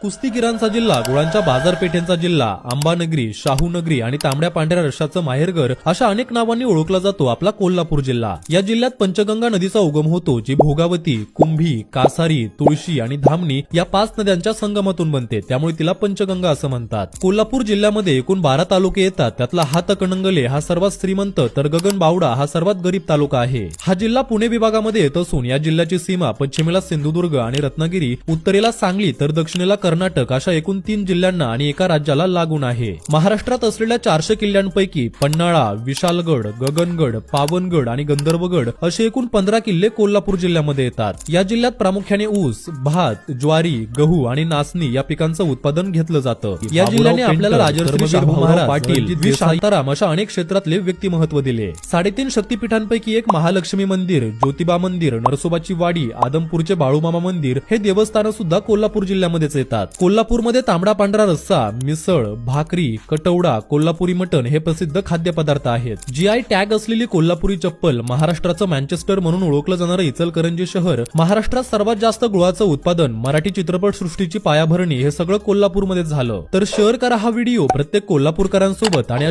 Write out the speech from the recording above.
कुस्तीगिरांचा जिल्हा, गुळांच्या बाजारपेठेंचा जिल्हा, आंबानगरी, शाहूनगरी आणि तांबड्या पांढऱ्या रश्शाचं माहेरघर अशा अनेक नावांनी ओळखला जातो आपला कोल्हापूर जिल्हा। या जिल्ह्यात पंचगंगा नदीचा उगम होतो, जी भोगावती, कुंभी, कासारी, तुळशी आणि धामणी या 5 नद्यांच्या संगमातून बनते, त्यामुळे तिला पंचगंगा असं म्हणतात। कोल्हापूर जिल्ह्यामध्ये एकूण 12 तालुके येतात, त्यातला हातकणंगले हा सर्वात श्रीमंत तर गगनबावडा हा सर्वात गरीब तालुका आहे। हा जिल्हा पुणे विभागामध्ये येत असून या जिल्ह्याची सीमा पश्चिमेला सिंधुदुर्ग आणि रत्नागिरी, उत्तरेला सांगली तर दक्षिणेला कर्नाटक अशा एकूण 3 जिल्ह्यांना आणि एका राज्याला लागून आहे। महाराष्ट्रात असलेल्या 400 किल्ल्यांपैकी पन्हाळा, विशालगड, गगनगड, पावनगड आणि गंधर्वगड असे एकूण 15 किल्ले कोल्हापूर जिल्ह्यामध्ये येतात। या जिल्ह्यात प्रामुख्याने ऊस, भात, ज्वारी, गहू आणि नाचणी या पिकांचं उत्पादन घेतलं जातं। या जिल्ह्याने आपल्याला राजर्षी शाहू महाराज पाटील, व्ही शांताराम अशा अनेक क्षेत्रातले व्यक्तिमत्व दिले। 3.5 शक्तीपीठांपैकी एक महालक्ष्मी मंदिर, ज्योतिबा मंदिर, नरसोबाची वाडी, आदमपूरचे बाळूमामा मंदिर हे देवस्थान सुद्धा कोल्हापूर जिल्ह्यामध्येच येतात। कोल्हापूरमध्ये तांबडा पांढरा रस्सा, मिसळ, भाकरी, कटवडा, कोल्हापुरी मटण हे प्रसिद्ध खाद्यपदार्थ आहेत। जीआय टॅग असलेली कोल्हापुरी चप्पल, महाराष्ट्राचं मँचेस्टर म्हणून ओळखलं जाणारं इचलकरंजी शहर, महाराष्ट्रात सर्वात जास्त गुळाचं उत्पादन, मराठी चित्रपट सृष्टीची पायाभरणी हे सगळं कोल्हापूरमध्ये झालं। तर शेअर करा हा व्हिडिओ प्रत्येक कोल्हापूरकरांसोबत आणि